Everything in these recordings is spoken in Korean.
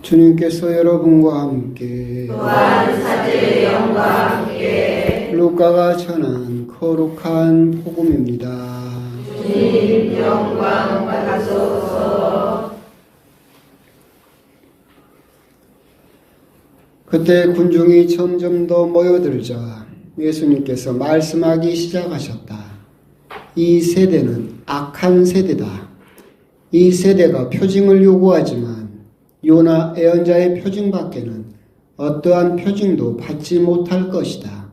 주님께서 여러분과 함께 또한 사제의 영과 함께 루카가 전한 거룩한 복음입니다. 주님 영광 받으소서. 그때 군중이 점점 더 모여들자 예수님께서 말씀하기 시작하셨다. 이 세대는 악한 세대다. 이 세대가 표징을 요구하지만 요나 예언자의 표징밖에는 어떠한 표징도 받지 못할 것이다.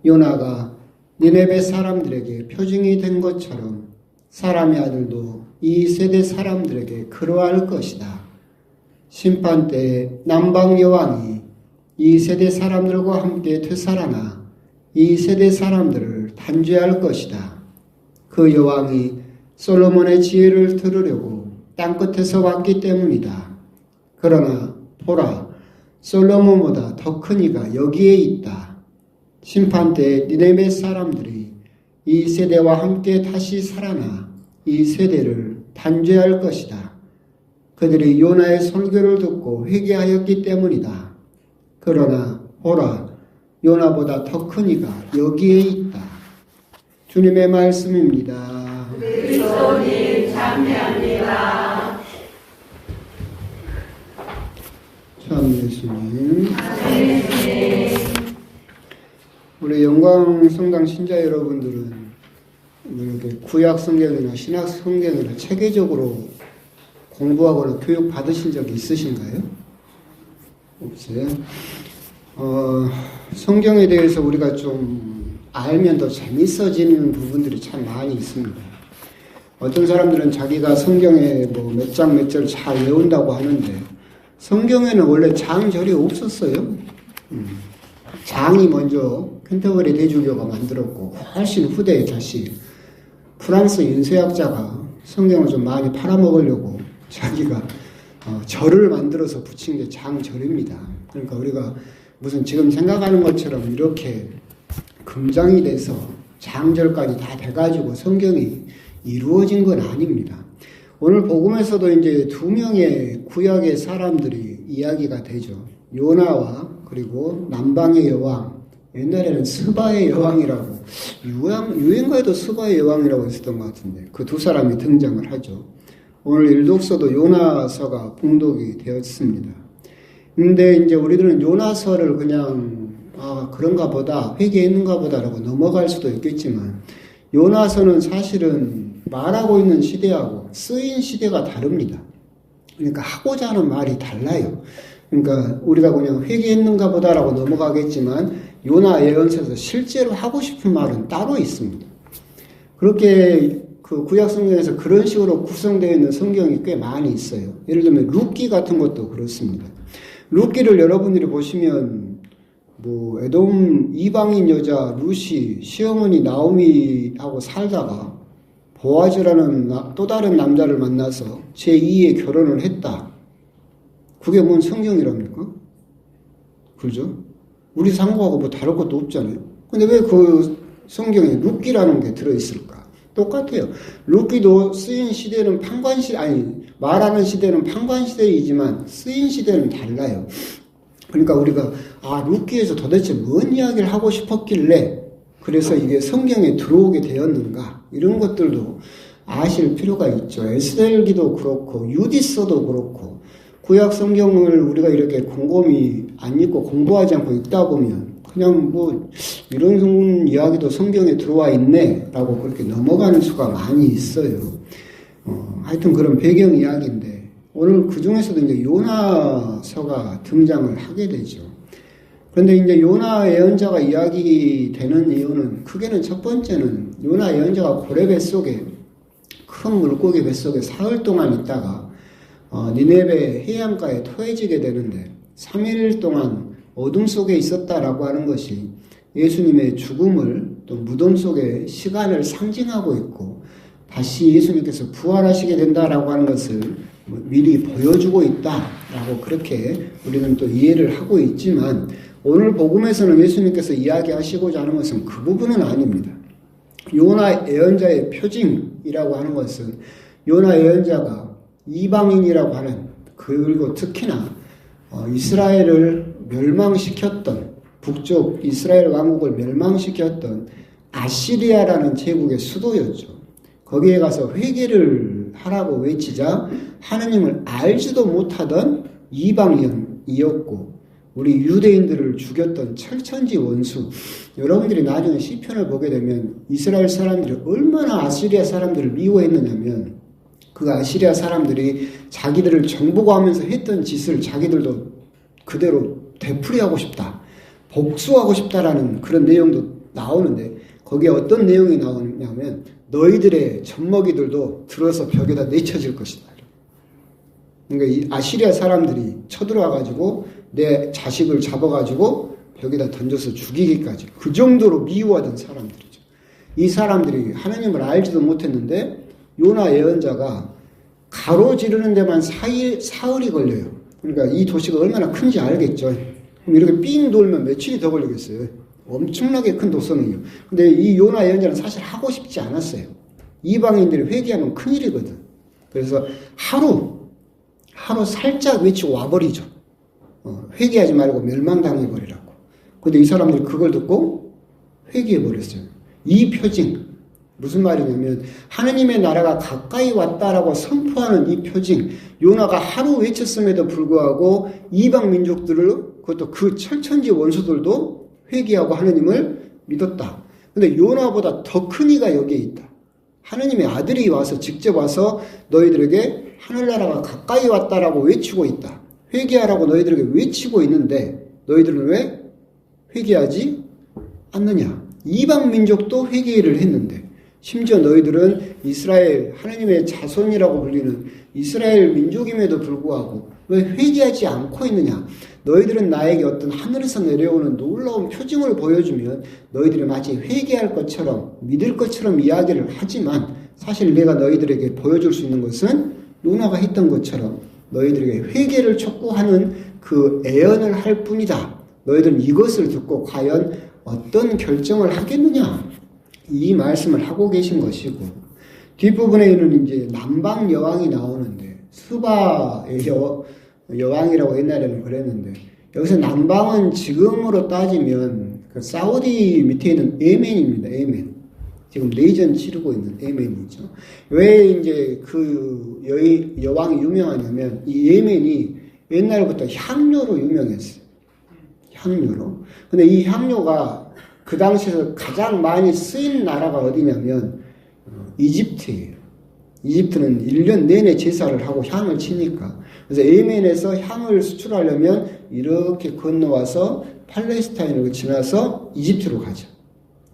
요나가 니네베 사람들에게 표징이 된 것처럼 사람의 아들도 이 세대 사람들에게 그러할 것이다. 심판 때에 남방 여왕이 이 세대 사람들과 함께 되살아나 이 세대 사람들을 단죄할 것이다. 그 여왕이 솔로몬의 지혜를 들으려고 땅끝에서 왔기 때문이다. 그러나 보라, 솔로몬보다 더 큰 이가 여기에 있다. 심판 때 니네베 사람들이 이 세대와 함께 다시 살아나 이 세대를 단죄할 것이다. 그들이 요나의 설교를 듣고 회개하였기 때문이다. 그러나 보라, 요나보다 더 큰 이가 여기에 있다. 주님의 말씀입니다. 그리스도님 참여합니다. 참 예수님. 우리 영광성당 신자 여러분들은 이렇게 구약 성경이나 신약 성경이나 체계적으로 공부하거나 교육 받으신 적이 있으신가요? 없어요? 성경에 대해서 우리가 좀 알면 더 재밌어지는 부분들이 참 많이 있습니다. 어떤 사람들은 자기가 성경에 뭐 몇 장 몇 절 잘 외운다고 하는데 성경에는 원래 장절이 없었어요. 장이 먼저 캔터버리 대주교가 만들었고 훨씬 후대에 다시 프랑스 윤세학자가 성경을 좀 많이 팔아먹으려고 자기가 절을 만들어서 붙인 게 장절입니다. 그러니까 우리가 무슨 지금 생각하는 것처럼 이렇게 금장이 돼서 장절까지 다 돼가지고 성경이 이루어진 건 아닙니다. 오늘 복음에서도 이제 두 명의 구약의 사람들이 이야기가 되죠. 요나와 그리고 남방의 여왕, 옛날에는 스바의 여왕이라고, 유행가에도 스바의 여왕이라고 있었던 것 같은데 그 두 사람이 등장을 하죠. 오늘 일독서도 요나서가 봉독이 되었습니다. 근데 이제 우리들은 요나서를 그냥 그런가 보다, 회개했는가 보다라고 넘어갈 수도 있겠지만 요나서는 사실은 말하고 있는 시대하고 쓰인 시대가 다릅니다. 그러니까 하고자 하는 말이 달라요. 그러니까 우리가 그냥 회개했는가 보다라고 넘어가겠지만 요나 예언서에서 실제로 하고 싶은 말은 따로 있습니다. 그렇게 그 구약 성경에서 그런 식으로 구성되어 있는 성경이 꽤 많이 있어요. 예를 들면 룻기 같은 것도 그렇습니다. 룻기를 여러분들이 보시면 뭐 에돔 이방인 여자 룻이 시어머니 나오미하고 살다가 보아즈라는 또 다른 남자를 만나서 제2의 결혼을 했다. 그게 뭔 성경이랍니까? 그죠? 우리 상고하고 뭐 다를 것도 없잖아요. 근데 왜 그 성경에 룻기라는 게 들어있을까? 똑같아요. 룻기도 쓰인 시대는 말하는 시대는 판관시대이지만 쓰인 시대는 달라요. 그러니까 우리가 룻기에서 도대체 뭔 이야기를 하고 싶었길래 그래서 이게 성경에 들어오게 되었는가, 이런 것들도 아실 필요가 있죠. 에스겔기도 그렇고 유디서도 그렇고 구약 성경을 우리가 이렇게 곰곰이 안 읽고 공부하지 않고 읽다 보면 그냥 뭐 이런 이야기도 성경에 들어와 있네 라고 그렇게 넘어가는 수가 많이 있어요. 하여튼 그런 배경 이야기인데 오늘 그 중에서도 이제 요나서가 등장을 하게 되죠. 그런데 이제 요나 예언자가 이야기되는 이유는 크게는 첫 번째는 요나 예언자가 고래 뱃속에 큰 물고기 뱃속에 사흘 동안 있다가 니네베 해안가에 토해지게 되는데 3일 동안 어둠 속에 있었다라고 하는 것이 예수님의 죽음을 또 무덤 속의 시간을 상징하고 있고 다시 예수님께서 부활하시게 된다라고 하는 것을 미리 보여주고 있다라고 그렇게 우리는 또 이해를 하고 있지만 오늘 복음에서는 예수님께서 이야기하시고자 하는 것은 그 부분은 아닙니다. 요나 예언자의 표징이라고 하는 것은 요나 예언자가 이방인이라고 하는, 그리고 특히나 이스라엘을 멸망시켰던 북쪽 이스라엘 왕국을 멸망시켰던 아시리아라는 제국의 수도였죠. 거기에 가서 회개를 하라고 외치자 하느님을 알지도 못하던 이방인이었고 우리 유대인들을 죽였던 철천지 원수. 여러분들이 나중에 시편을 보게 되면 이스라엘 사람들이 얼마나 아시리아 사람들을 미워했느냐면 그 아시리아 사람들이 자기들을 정복하면서 했던 짓을 자기들도 그대로 되풀이하고 싶다, 복수하고 싶다라는 그런 내용도 나오는데 거기에 어떤 내용이 나오냐면 너희들의 젖먹이들도 들어서 벽에다 내쳐질 것이다. 그러니까 이 아시리아 사람들이 쳐들어와가지고 내 자식을 잡아가지고 벽에다 던져서 죽이기까지 그 정도로 미워하던 사람들이죠. 이 사람들이 하나님을 알지도 못했는데 요나 예언자가 가로지르는 데만 사흘이 걸려요. 그러니까 이 도시가 얼마나 큰지 알겠죠. 그럼 이렇게 삥 돌면 며칠이 더 걸리겠어요. 엄청나게 큰 도성이에요. 근데 이 요나 예언자는 사실 하고 싶지 않았어요. 이방인들이 회개하면 큰일이거든. 그래서 하루 살짝 외치고 와버리죠. 회개하지 말고 멸망당해버리라고. 근데 이 사람들이 그걸 듣고 회개해버렸어요. 이 표징, 무슨 말이냐면 하느님의 나라가 가까이 왔다라고 선포하는 이 표징, 요나가 하루 외쳤음에도 불구하고 이방 민족들을, 그것도 그 철천지 원수들도 회개하고 하느님을 믿었다. 근데 요나보다 더 큰 이가 여기에 있다. 하느님의 아들이 와서 직접 와서 너희들에게 하늘나라가 가까이 왔다라고 외치고 있다. 회개하라고 너희들에게 외치고 있는데 너희들은 왜 회개하지 않느냐? 이방 민족도 회개를 했는데 심지어 너희들은 이스라엘 하느님의 자손이라고 불리는 이스라엘 민족임에도 불구하고 왜 회개하지 않고 있느냐? 너희들은 나에게 어떤 하늘에서 내려오는 놀라운 표징을 보여주면 너희들이 마치 회개할 것처럼 믿을 것처럼 이야기를 하지만 사실 내가 너희들에게 보여줄 수 있는 것은 요나가 했던 것처럼 너희들에게 회개를 촉구하는 그 애언을 할 뿐이다. 너희들은 이것을 듣고 과연 어떤 결정을 하겠느냐? 이 말씀을 하고 계신 것이고 뒷부분에는 이제 남방 여왕이 나오는데 스바의 여왕이라고 옛날에는 그랬는데 여기서 남방은 지금으로 따지면 그 사우디 밑에 있는 예멘입니다. 예멘. 지금 내전 치르고 있는 예멘이죠. 왜 이제 그 여왕이 유명하냐면 이 예멘이 옛날부터 향료로 유명했어요. 향료로. 근데 이 향료가 그 당시에서 가장 많이 쓰인 나라가 어디냐면 이집트예요. 이집트는 1년 내내 제사를 하고 향을 치니까. 그래서 예멘에서 향을 수출하려면 이렇게 건너와서 팔레스타인으로 지나서 이집트로 가죠.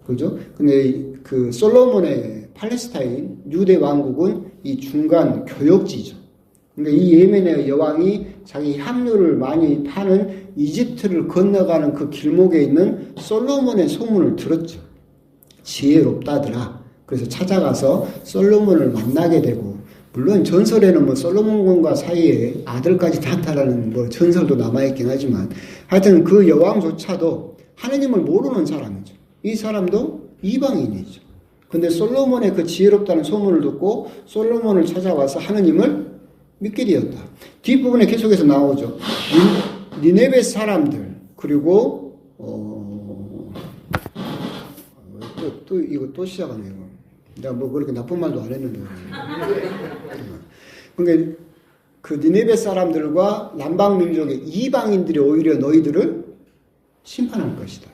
그죠? 근데 그 솔로몬의 팔레스타인 유대 왕국은 이 중간 교역지죠. 그러니까 이 예멘의 여왕이 자기 향료를 많이 파는 이집트를 건너가는 그 길목에 있는 솔로몬의 소문을 들었죠. 지혜롭다더라. 그래서 찾아가서 솔로몬을 만나게 되고, 물론 전설에는 뭐 솔로몬 왕과 사이에 아들까지 낳았다라는 뭐 전설도 남아있긴 하지만, 하여튼 그 여왕조차도 하느님을 모르는 사람이죠. 이 사람도 이방인이죠. 근데 솔로몬의 그 지혜롭다는 소문을 듣고 솔로몬을 찾아와서 하느님을 믿게 되었다. 뒷부분에 계속해서 나오죠. 니네베 사람들, 그리고 이거 또 시작하네요. 내가 뭐 그렇게 나쁜 말도 안 했는데. 그러니까 그 니네베 사람들과 남방 민족의 이방인들이 오히려 너희들을 심판할 것이다.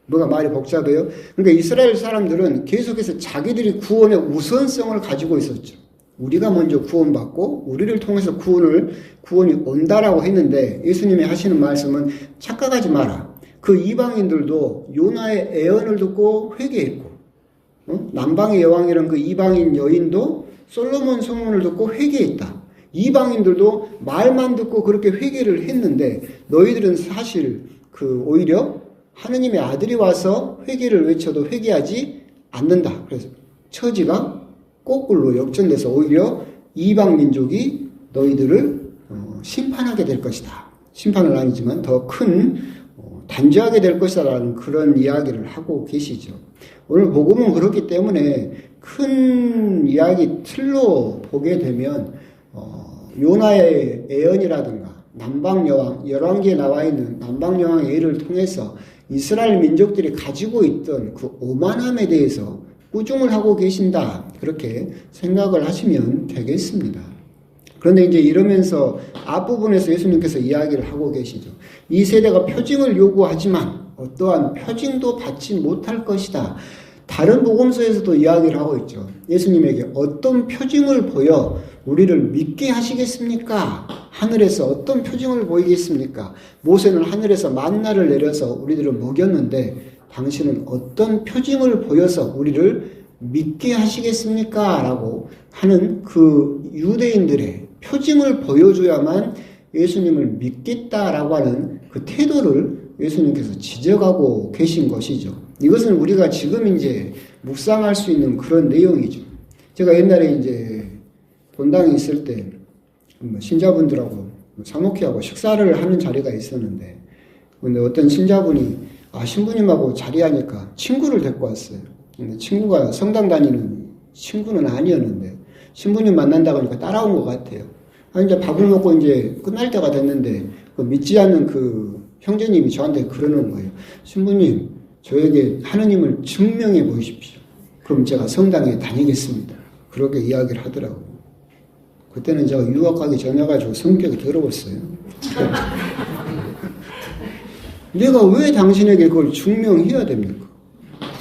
뭐가 말이 복잡해요? 그러니까 이스라엘 사람들은 계속해서 자기들이 구원의 우선성을 가지고 있었죠. 우리가 먼저 구원받고 우리를 통해서 구원이 온다라고 했는데 예수님이 하시는 말씀은 착각하지 마라. 그 이방인들도 요나의 애언을 듣고 회개했고, 남방의 여왕이란 그 이방인 여인도 솔로몬 소문을 듣고 회개했다. 이방인들도 말만 듣고 그렇게 회개를 했는데 너희들은 사실 오히려 하느님의 아들이 와서 회개를 외쳐도 회개하지 않는다. 그래서 처지가 거꾸로 역전돼서 오히려 이방 민족이 너희들을 심판하게 될 것이다. 심판은 아니지만 더 큰 단죄하게 될 것이다라는 그런 이야기를 하고 계시죠. 오늘 복음은 그렇기 때문에 큰 이야기 틀로 보게 되면 요나의 애언이라든가 남방여왕, 열왕기에 나와 있는 남방여왕의 예를 통해서 이스라엘 민족들이 가지고 있던 그 오만함에 대해서 꾸중을 하고 계신다. 그렇게 생각을 하시면 되겠습니다. 그런데 이제 이러면서 앞부분에서 예수님께서 이야기를 하고 계시죠. 이 세대가 표징을 요구하지만 어떠한 표징도 받지 못할 것이다. 다른 복음서에서도 이야기를 하고 있죠. 예수님에게 어떤 표징을 보여 우리를 믿게 하시겠습니까? 하늘에서 어떤 표징을 보이겠습니까? 모세는 하늘에서 만나를 내려서 우리들을 먹였는데 당신은 어떤 표징을 보여서 우리를 믿게 하시겠습니까? 라고 하는 그 유대인들의 표징을 보여줘야만 예수님을 믿겠다라고 하는 그 태도를 예수님께서 지적하고 계신 것이죠. 이것은 우리가 지금 이제 묵상할 수 있는 그런 내용이죠. 제가 옛날에 이제 본당에 있을 때 신자분들하고 사목회하고 식사를 하는 자리가 있었는데, 근데 어떤 신자분이 신부님하고 자리하니까 친구를 데리고 왔어요. 근데 친구가 성당 다니는 친구는 아니었는데 신부님 만난다고 하니까 따라온 것 같아요. 이제 밥을 먹고 이제 끝날 때가 됐는데 그 믿지 않는 그 형제님이 저한테 그러는 거예요. 신부님, 저에게 하느님을 증명해 보이십시오. 그럼 제가 성당에 다니겠습니다. 그렇게 이야기를 하더라고요. 그때는 제가 유학 가기 전이어가지고 성격이 더러웠어요. 내가 왜 당신에게 그걸 증명해야 됩니까?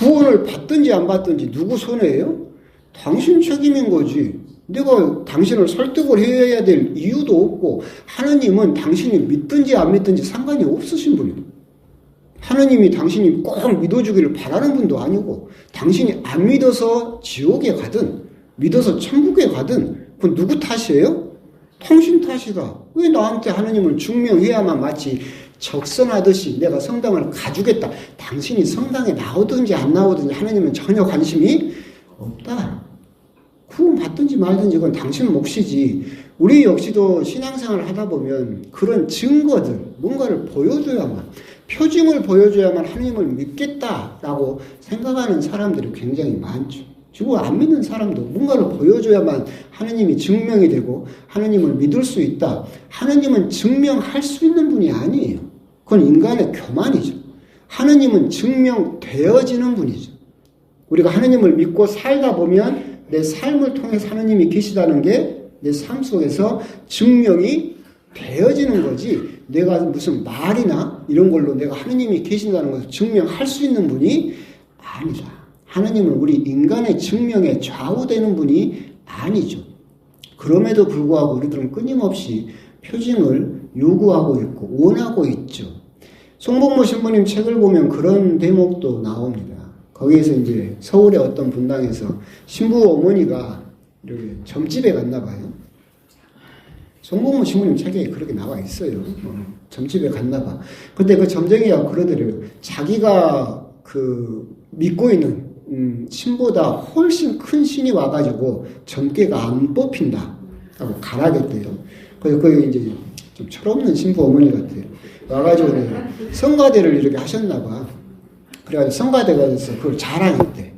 구원을 받든지 안 받든지 누구 손해예요? 당신 책임인 거지. 내가 당신을 설득을 해야 될 이유도 없고, 하느님은 당신이 믿든지 안 믿든지 상관이 없으신 분이에요. 하느님이 당신이 꼭 믿어주기를 바라는 분도 아니고, 당신이 안 믿어서 지옥에 가든 믿어서 천국에 가든 그건 누구 탓이에요? 당신 탓이다. 왜 나한테 하느님을 증명해야만 마치 적선하듯이 내가 성당을 가주겠다. 당신이 성당에 나오든지 안 나오든지 하느님은 전혀 관심이 없다. 구원 받든지 말든지 그건 당신 몫이지. 우리 역시도 신앙생활을 하다 보면 그런 증거들, 뭔가를 보여줘야만, 표징을 보여줘야만 하느님을 믿겠다라고 생각하는 사람들이 굉장히 많죠. 지금 안 믿는 사람도 뭔가를 보여줘야만 하느님이 증명이 되고 하느님을 믿을 수 있다. 하느님은 증명할 수 있는 분이 아니에요. 그건 인간의 교만이죠. 하느님은 증명되어지는 분이죠. 우리가 하느님을 믿고 살다 보면 내 삶을 통해서 하느님이 계시다는 게 내 삶 속에서 증명이 되어지는 거지, 내가 무슨 말이나 이런 걸로 내가 하느님이 계신다는 것을 증명할 수 있는 분이 아니다. 하느님은 우리 인간의 증명에 좌우되는 분이 아니죠. 그럼에도 불구하고 우리들은 끊임없이 표징을 요구하고 있고 원하고 있죠. 송복모 신부님 책을 보면 그런 대목도 나옵니다. 거기에서 이제 서울의 어떤 분당에서 신부 어머니가 이렇게 점집에 갔나 봐요. 송복모 신부님 책에 그렇게 나와 있어요. 점집에 갔나 봐. 근데 그 점쟁이가 그러더래요. 자기가 그 믿고 있는 신보다 훨씬 큰 신이 와가지고 점괘가 안 뽑힌다 하고 가라겠대요. 그래서 거기 이제 좀 철없는 신부 어머니 같아요. 와가지고 성가대를 이렇게 하셨나 봐. 그래가지고 성가대 가서 그걸 자랑했대.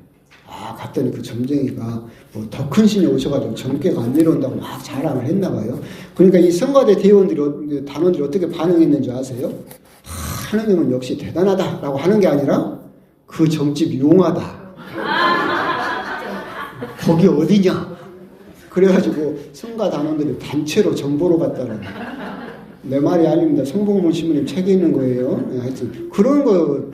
갔더니 그 점쟁이가 뭐 더 큰 신이 오셔가지고 점괘가 안 내려온다고 막 자랑을 했나 봐요. 그러니까 이 성가대 대원들이, 단원들이 어떻게 반응했는지 아세요? 하느님은 역시 대단하다라고 하는 게 아니라 그 점집 용하다. 거기 어디냐? 그래가지고 성가 단원들이 단체로 정보로 갔다는. 내 말이 아닙니다. 송복모 신부님 책에 있는 거예요. 하여튼 그런 거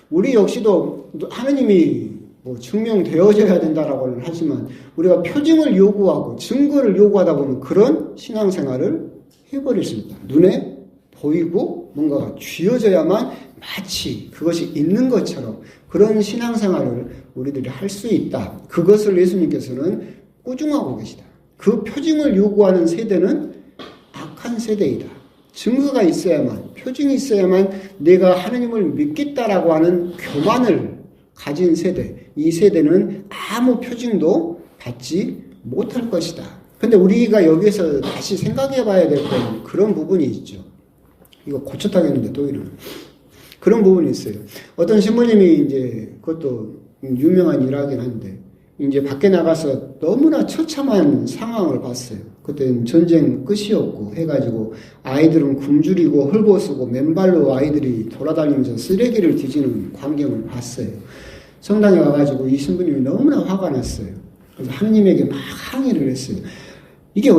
우리 역시도 하느님이 뭐 증명되어져야 된다라고는 하지만 우리가 표징을 요구하고 증거를 요구하다 보면 그런 신앙생활을 해버릴 수 있다. 눈에 보이고 뭔가가 쥐어져야만 마치 그것이 있는 것처럼 그런 신앙생활을 우리들이 할 수 있다. 그것을 예수님께서는 꾸중하고 계시다. 그 표징을 요구하는 세대는 악한 세대이다. 증거가 있어야만, 표징이 있어야만 내가 하느님을 믿겠다라고 하는 교만을 가진 세대, 이 세대는 아무 표징도 받지 못할 것이다. 근데 우리가 여기에서 다시 생각해 봐야 될 건 그런 부분이 있죠. 이거 고쳤다겠는데 또 이러는. 그런 부분이 있어요. 어떤 신부님이 이제 그것도 유명한 일하긴 한데, 이제 밖에 나가서 너무나 처참한 상황을 봤어요. 그때는 전쟁 끝이었고 해가지고 아이들은 굶주리고 헐벗고 맨발로 아이들이 돌아다니면서 쓰레기를 뒤지는 광경을 봤어요. 성당에 와가지고 이 신부님이 너무나 화가 났어요. 그래서 하느님에게 막 항의를 했어요. 이게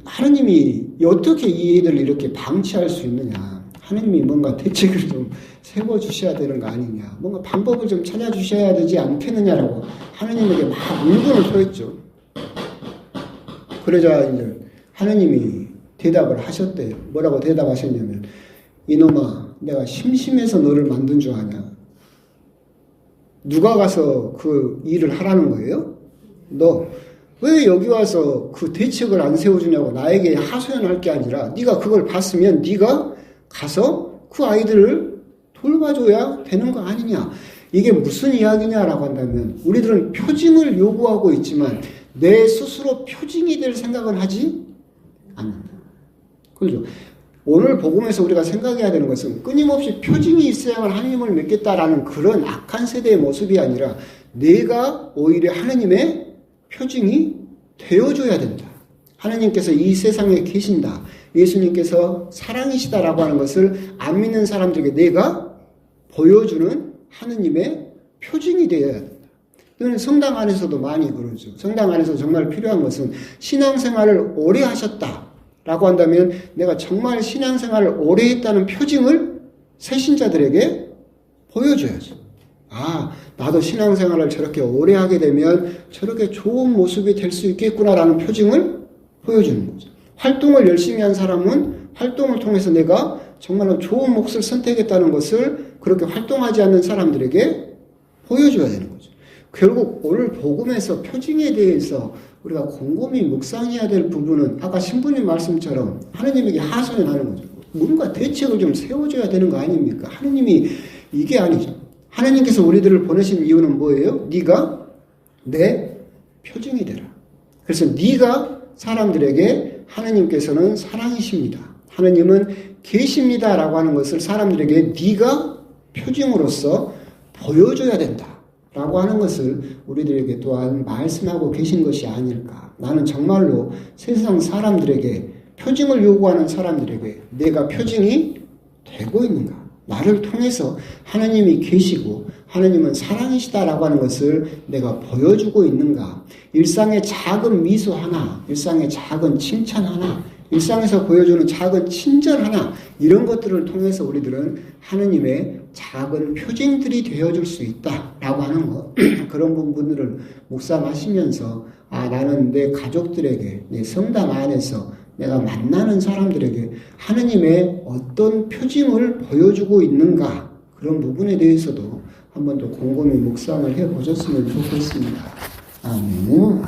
하느님이 어떻게 이 애들을 이렇게 방치할 수 있느냐. 하느님이 뭔가 대책을 좀 세워주셔야 되는 거 아니냐. 뭔가 방법을 좀 찾아주셔야 되지 않겠느냐라고 하느님에게 막 물건을 토했죠. 그러자 이제 하느님이 대답을 하셨대요. 뭐라고 대답하셨냐면, 이놈아, 내가 심심해서 너를 만든 줄 아냐? 누가 가서 그 일을 하라는 거예요? 너 왜 여기 와서 그 대책을 안 세워주냐고 나에게 하소연할 게 아니라 네가 그걸 봤으면 네가 가서 그 아이들을 돌봐줘야 되는 거 아니냐. 이게 무슨 이야기냐라고 한다면 우리들은 표징을 요구하고 있지만 내 스스로 표징이 될 생각은 하지 않는다. 그렇죠? 오늘 복음에서 우리가 생각해야 되는 것은 끊임없이 표징이 있어야만 하나님을 믿겠다라는 그런 악한 세대의 모습이 아니라 내가 오히려 하나님의 표징이 되어줘야 된다. 하나님께서 이 세상에 계신다. 예수님께서 사랑이시다라고 하는 것을 안 믿는 사람들에게 내가 보여주는 하느님의 표징이 되어야 된다. 이거는 성당 안에서도 많이 그러죠. 성당 안에서 정말 필요한 것은 신앙생활을 오래 하셨다라고 한다면 내가 정말 신앙생활을 오래 했다는 표징을 새신자들에게 보여줘야죠. 아, 나도 신앙생활을 저렇게 오래 하게 되면 저렇게 좋은 모습이 될 수 있겠구나라는 표징을 보여주는 거죠. 활동을 열심히 한 사람은 활동을 통해서 내가 정말로 좋은 몫을 선택했다는 것을 그렇게 활동하지 않는 사람들에게 보여줘야 되는 거죠. 결국 오늘 복음에서 표징에 대해서 우리가 곰곰이 묵상해야 될 부분은 아까 신부님 말씀처럼 하느님에게 하소연하는 거죠. 뭔가 대책을 좀 세워줘야 되는 거 아닙니까? 하느님이 이게 아니죠. 하나님께서 우리들을 보내신 이유는 뭐예요? 네가 내 표징이 되라. 그래서 네가 사람들에게 하나님께서는 사랑이십니다. 하나님은 계십니다라고 하는 것을 사람들에게 네가 표징으로서 보여줘야 된다라고 하는 것을 우리들에게 또한 말씀하고 계신 것이 아닐까. 나는 정말로 세상 사람들에게 표징을 요구하는 사람들에게 내가 표징이 되고 있는가? 나를 통해서 하나님이 계시고 하나님은 사랑이시다라고 하는 것을 내가 보여주고 있는가? 일상의 작은 미소 하나, 일상의 작은 칭찬 하나, 일상에서 보여주는 작은 친절 하나, 이런 것들을 통해서 우리들은 하나님의 작은 표징들이 되어줄 수 있다라고 하는 것. 그런 부분들을 묵상하시면서 아, 나는 내 가족들에게, 내 성당 안에서 내가 만나는 사람들에게 하느님의 어떤 표징을 보여주고 있는가, 그런 부분에 대해서도 한 번 더 곰곰이 묵상을 해보셨으면 좋겠습니다. 아멘.